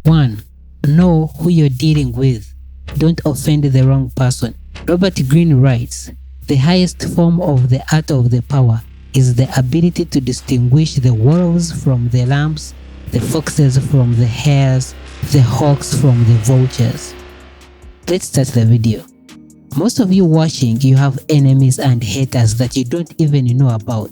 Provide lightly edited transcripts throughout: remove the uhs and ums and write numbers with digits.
1. Know who you're dealing with. Don't offend the wrong person. Robert Greene writes, "The highest form of the art of the power is the ability to distinguish the wolves from the lambs, the foxes from the hares, the hawks from the vultures." Let's start the video. Most of you watching, you have enemies and haters that you don't even know about.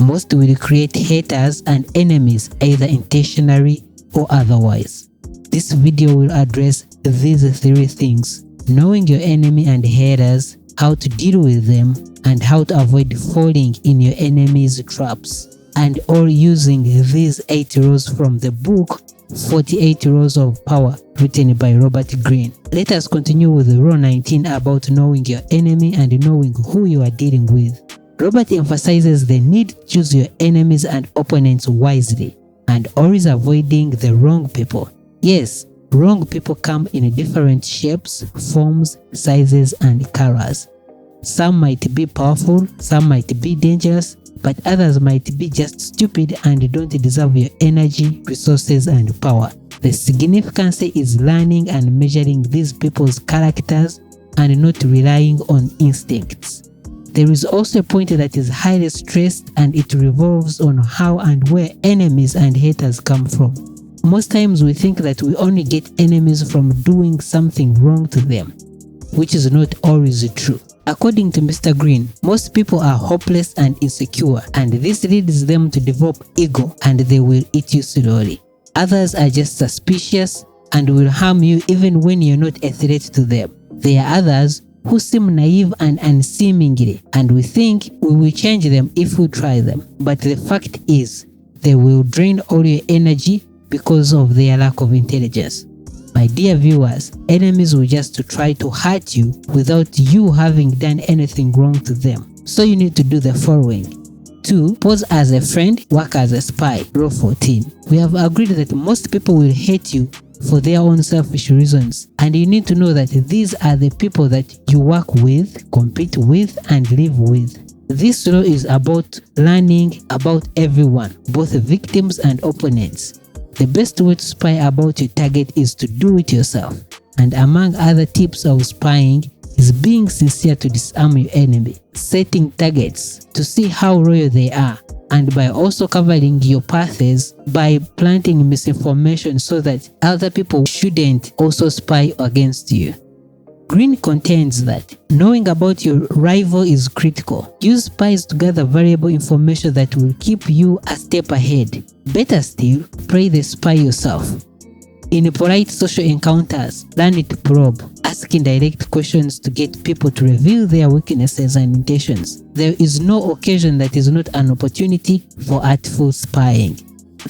Most will create haters and enemies either intentionally or otherwise. This video will address these 3 things: knowing your enemy and haters, how to deal with them, and how to avoid falling in your enemy's traps, and all using these 8 rules from the book 48 Rules of Power written by Robert Greene. Let us continue with rule 19 about knowing your enemy and knowing who you are dealing with. Robert emphasizes the need to choose your enemies and opponents wisely and always avoiding the wrong people. Yes, wrong people come in different shapes, forms, sizes, and colors. Some might be powerful, some might be dangerous, but others might be just stupid and don't deserve your energy, resources, and power. The significance is learning and measuring these people's characters and not relying on instincts. There is also a point that is highly stressed, and it revolves on how and where enemies and haters come from. Most times we think that we only get enemies from doing something wrong to them, which is not always true. According to Mr. Greene, most people are hopeless and insecure, and this leads them to develop ego and they will eat you slowly. Others are just suspicious and will harm you even when you're not a threat to them. There are others who seem naive and unseemingly, and we think we will change them if we try them. But the fact is, they will drain all your energy because of their lack of intelligence. My dear viewers, enemies will just try to hurt you without you having done anything wrong to them. So you need to do the following. 2. Pose as a friend, work as a spy. Rule 14. We have agreed that most people will hate you for their own selfish reasons, and you need to know that these are the people that you work with, compete with, and live with. This law is about learning about everyone, both victims and opponents. The best way to spy about your target is to do it yourself, and among other tips of spying is being sincere to disarm your enemy, setting targets to see how loyal they are, and by also covering your paths by planting misinformation so that other people shouldn't also spy against you. Greene contends that knowing about your rival is critical. Use spies to gather valuable information that will keep you a step ahead. Better still, play the spy yourself. In polite social encounters, learn to probe, asking direct questions to get people to reveal their weaknesses and intentions. There is no occasion that is not an opportunity for artful spying.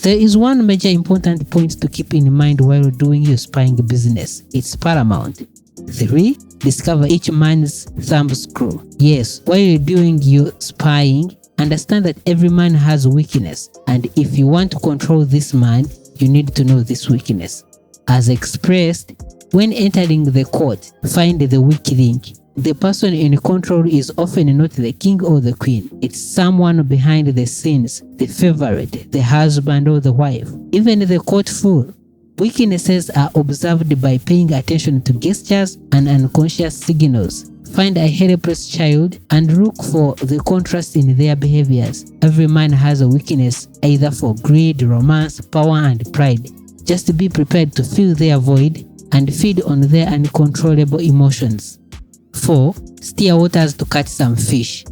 There is one major important point to keep in mind while doing your spying business. It's paramount. 3. Discover each man's thumbscrew. Yes, while you're doing your spying, understand that every man has a weakness, and if you want to control this man, you need to know this weakness. As expressed, when entering the court, find the weak link. The person in control is often not the king or the queen. It's someone behind the scenes, the favorite, the husband or the wife, even the court fool. Weaknesses are observed by paying attention to gestures and unconscious signals. Find a helpless child and look for the contrast in their behaviors. Every man has a weakness, either for greed, romance, power, and pride. Just be prepared to fill their void and feed on their uncontrollable emotions. 4. Steer waters to catch some fish.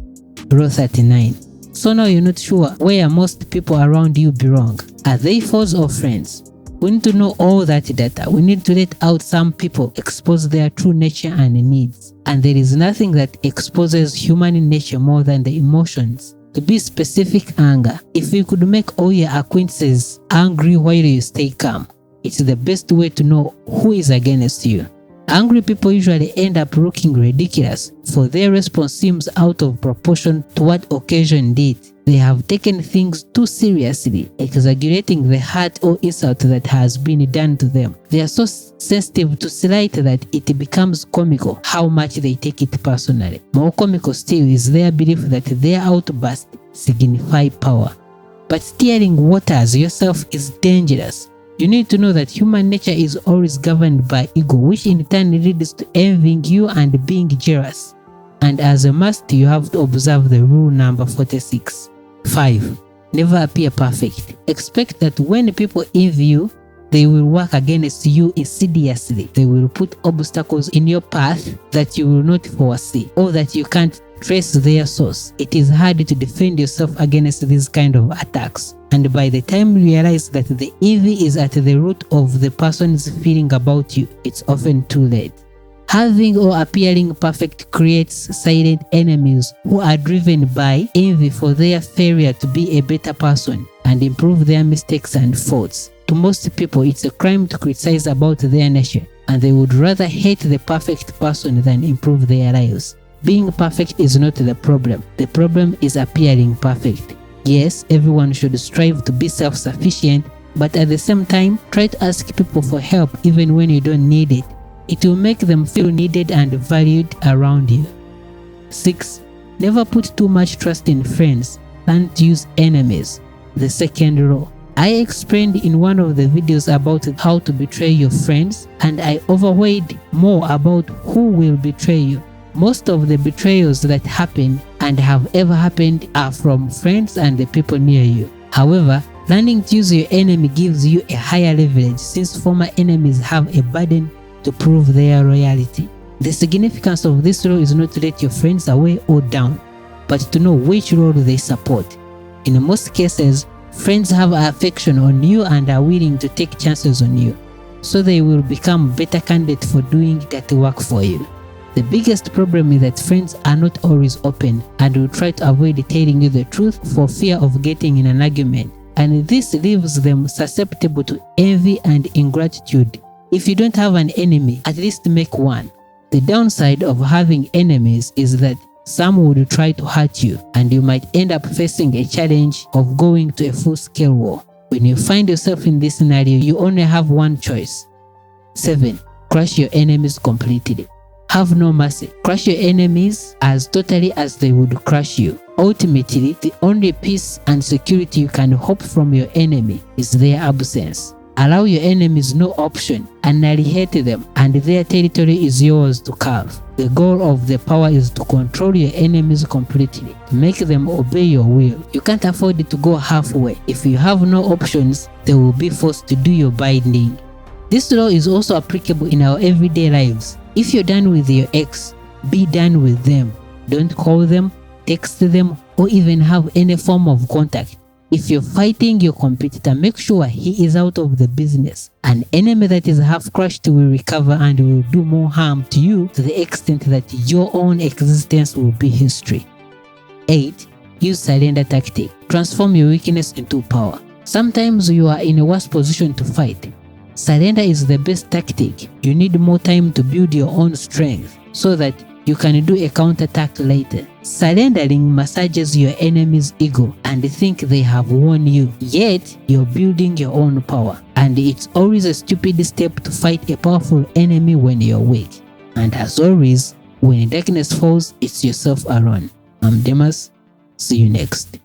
Rule 39. So now you're not sure where most people around you belong. Are they foes or friends? We need to know all that data. We need to let out some people expose their true nature and needs. And there is nothing that exposes human nature more than the emotions. To be specific, anger. If you could make all your acquaintances angry while you stay calm, it's the best way to know who is against you. Angry people usually end up looking ridiculous, for their response seems out of proportion to what occasioned it. They have taken things too seriously, exaggerating the hurt or insult that has been done to them. They are so sensitive to slight that it becomes comical how much they take it personally. More comical still is their belief that their outbursts signify power. But steering waters yourself is dangerous. You need to know that human nature is always governed by ego, which in turn leads to envying you and being jealous. And as a must, you have to observe the rule number 46. 5. Never appear perfect. Expect that when people envy you, they will work against you insidiously. They will put obstacles in your path that you will not foresee, or that you can't trace their source. It is hard to defend yourself against these kind of attacks. And by the time you realize that the envy is at the root of the person's feeling about you, it's often too late. Having or appearing perfect creates silent enemies who are driven by envy for their failure to be a better person and improve their mistakes and faults. To most people, it's a crime to criticize about their nature, and they would rather hate the perfect person than improve their lives. Being perfect is not the problem. The problem is appearing perfect. Yes, everyone should strive to be self-sufficient, but at the same time, try to ask people for help even when you don't need it. It will make them feel needed and valued around you. 6. Never put too much trust in friends. Learn to use enemies. The second rule. I explained in one of the videos about how to betray your friends, and I overweighed more about who will betray you. Most of the betrayals that happen and have ever happened are from friends and the people near you. However, learning to use your enemy gives you a higher leverage, since former enemies have a burden to prove their loyalty. The significance of this role is not to let your friends away or down, but to know which role they support. In most cases, friends have affection on you and are willing to take chances on you, so they will become better candidates for doing that work for you. The biggest problem is that friends are not always open and will try to avoid telling you the truth for fear of getting in an argument, and this leaves them susceptible to envy and ingratitude. If you don't have an enemy, at least make one. The downside of having enemies is that some would try to hurt you, and you might end up facing a challenge of going to a full-scale war. When you find yourself in this scenario, you only have one choice. 7. Crush your enemies completely. Have no mercy. Crush your enemies as totally as they would crush you. Ultimately, the only peace and security you can hope from your enemy is their absence. Allow your enemies no option, annihilate them, and their territory is yours to carve. The goal of the power is to control your enemies completely, to make them obey your will. You can't afford to go halfway. If you have no options, they will be forced to do your bidding. This law is also applicable in our everyday lives. If you're done with your ex, be done with them. Don't call them, text them, or even have any form of contact. If you're fighting your competitor, make sure he is out of the business. An enemy that is half crushed will recover and will do more harm to you to the extent that your own existence will be history. 8. Use surrender tactic. Transform your weakness into power. Sometimes you are in a worse position to fight. Surrender is the best tactic. You need more time to build your own strength so that you can do a counterattack later. Surrendering massages your enemy's ego and think they have won you, yet you're building your own power. And it's always a stupid step to fight a powerful enemy when you're weak. And as always, when darkness falls, it's yourself alone. I'm Demas. See you next.